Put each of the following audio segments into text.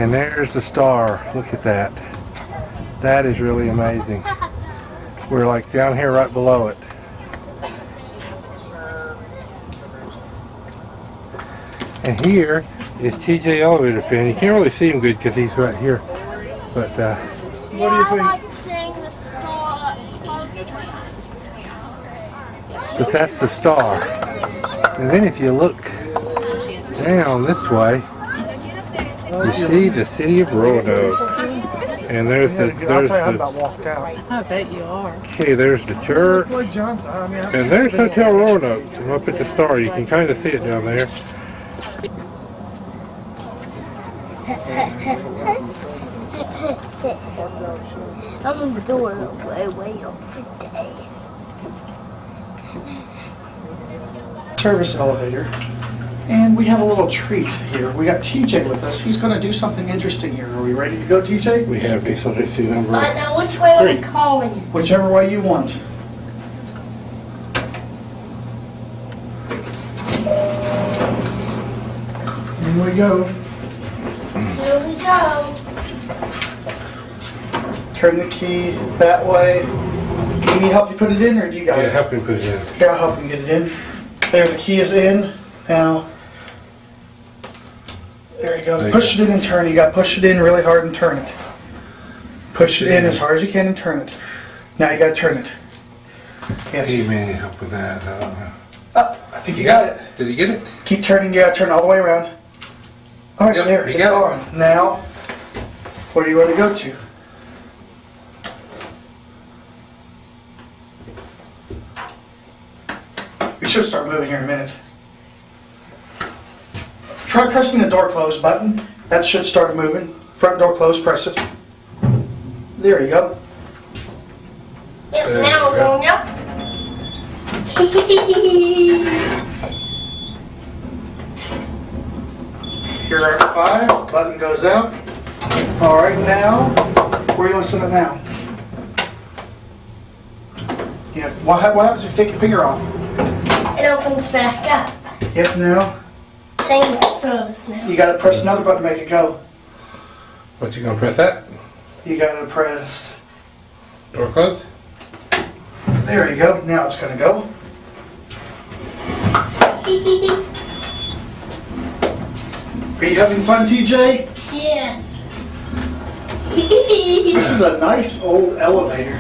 And there's the star. Look at that. That is really amazing. We're like down here right below it. And here is TJelevatorfan. You can't really see him good because he's right here. But what do you think? I like seeing the star. But that's the star. And then if you look down this way, you see the city of Roanoke. And there's the walked out. I bet you are. okay, there's the church. And there's Hotel Roanoke. And up at the star, you can kind of see it down there. I'm doing way over day. Service elevator. And we have a little treat here. We got TJ with us. He's going to do something interesting here. Are we ready to go, TJ? We have Diesel Ducy number. Right now, which way are we calling it? Whichever way you want. Here we go. Here we go. Turn the key that way. Do you need help to put it in, or do you got Yeah, it? help me put it in. Here, I'll help him get it in. There, the key is in. Now, there you go. Push it in and turn. You got to push it in really hard and turn it. Push it in as hard as you can and turn it. Now you got to turn it. Yes. He may need help with that. I don't know. Oh, I think you got it. Did he get it? Keep turning. You got to turn all the way around. All right, Yep, there. he It's got on. Now, where do you want to go to? We should start moving here in a minute. Try pressing the door close button. That should start moving. Front door closed, press it. There you go. Yep, There now we we're go. going up. Here are 5. Button goes out. All right, now, where are you going to set it now? Yeah. What happens if you take your finger off? It opens back up. Yep, now. Same service now. You got to press another button to make it go. What, you gonna press that? You got to press. Door closed? There you go. Now it's going to go. Are you having fun, TJ? Yes. This is a nice old elevator.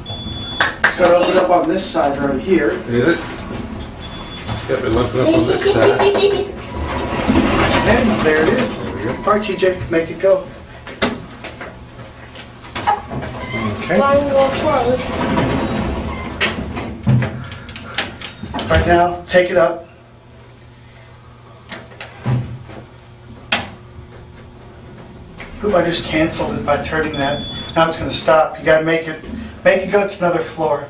It's going to open up on this side right here. Is it? Yep, it'll open up on this side. And there it is. There we go. All right, TJ, make it go. Okay. One door close. All right, now take it up. Oop, I just canceled it by turning that. Now it's going to stop. You got to make it go to another floor.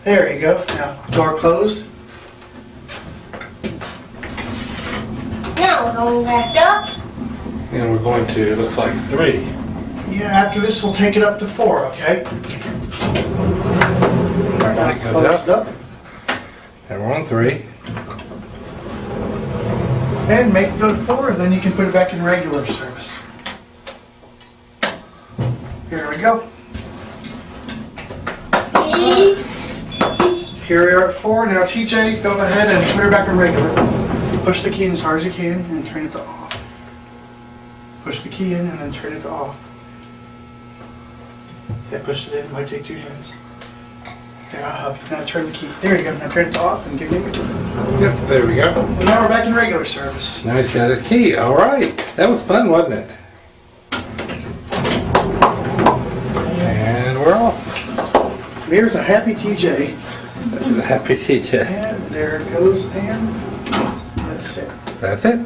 There you go. Now door closed. Now we're going back up. And we're going to, it looks like 3. Yeah, after this we'll take it up to 4. Okay. All right, now It goes closed up. And we're on 3. And make it go to 4, and then you can put it back in regular service. Here we go. Here we are at 4. Now TJ, go ahead and put her back in regular. Push the key in as hard as you can and turn it to off. Push the key in and then turn it to off. Yeah, push it in. It might take 2 hands. Here, I'll help you. Now turn the key. There you go. Now turn it to off and give me the key. Yep, there we go. And now we're back in regular service. Now he's got his key. All right. That was fun, wasn't it? And we're off. Here's a happy TJ. Happy TJ. And there it goes, and that's it. That's it.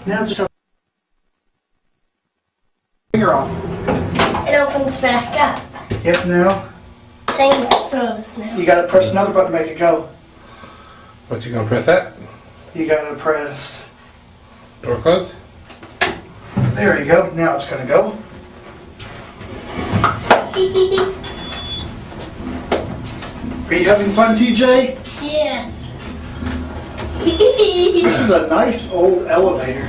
Now just have finger off. It opens back up. Yep, now Same service now. you got to press another button to make it go. What, you gonna press that? You got to press. Door closed? There you go. Now it's going to go. Are you having fun, TJ? Yes. This is a nice old elevator.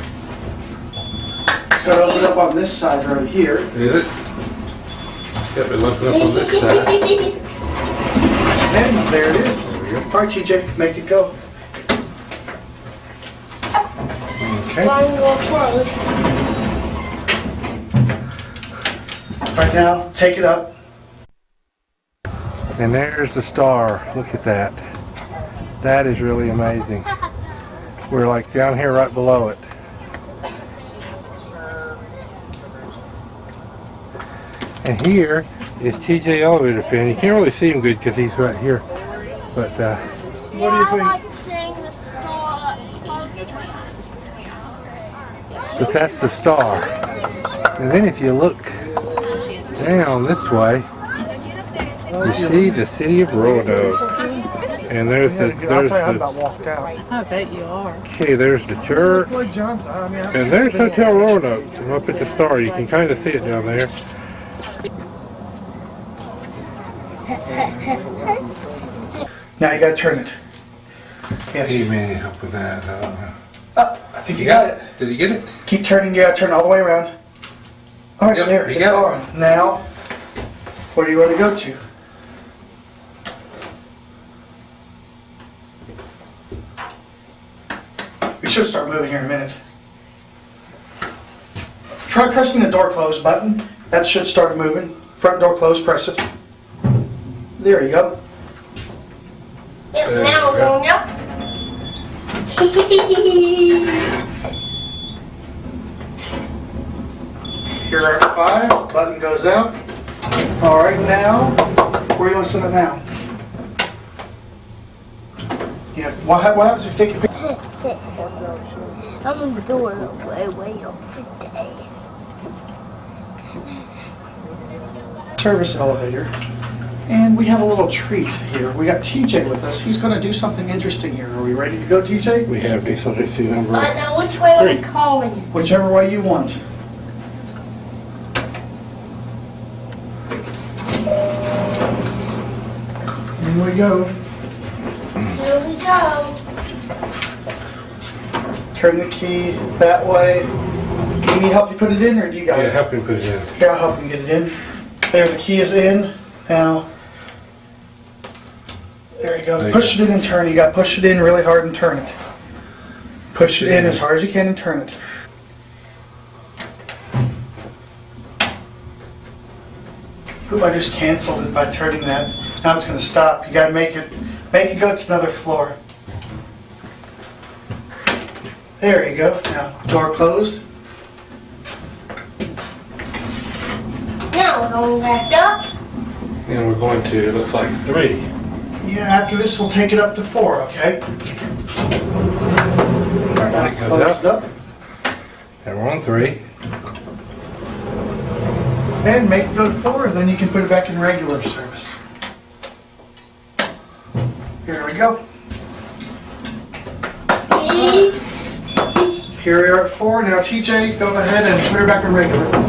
It's got to open up on this side right here. Is it? Got to open up on this side. And there it is. All right, TJ, make it go. Okay. One more close. Right now, take it up. And there's the star. Look at that. That is really amazing. We're like down here right below it. And here is TJelevatorfan. You can't really see him good because he's right here. But What do you think? I like seeing the star. but that's the star. And then if you look down this way, you see the city of Roanoke. And there's the walked out. I bet you are. okay, there's the church. Like Johnson, I mean, And there's Hotel Roanoke. And up at the star, you can kind of see it down there. now you got to turn it. Yes. He may help with that. I don't know. I think you got it. Did he get it? Keep turning. You got to turn all the way around. All right, Yep, there. he It's got on. Now, where do you want to go to? We should start moving here in a minute. Try pressing the door close button. That should start moving. Front door close, press it. There you go. Yep, There now you we're go. going up. Here are 5. Button goes out. All right, now, where are you going to set it now? Yeah. What happens if you take your finger? I'm doing it way off today. Service elevator. And we have a little treat here. We got TJ with us. He's going to do something interesting here. Are we ready to go, TJ? We have Diesel Ducy number. Alright, now which way are we calling it? Whichever way you want. Here we go. Here we go. Turn the key that way. Do you need help to put it in, or do you got Yeah, it? help him put it in. Here, I'll help him get it in. There, the key is in. Now, there you go. There you Push it in and turn. You got to push it in really hard and turn it. Push it in as hard as you can and turn it. Ooh, I just canceled it by turning that. Now it's going to stop. You got to make it go to another floor. There you go. Now, door closed. Now we're going back up. And we're going to, it looks like 3. Yeah, after this, we'll take it up to 4, okay? Light goes Closed up. up. And we're on 3. And make it go to 4, and then you can put it back in regular service. Here we go. Here we are at 4. Now, TJ, go ahead and put her back in regular.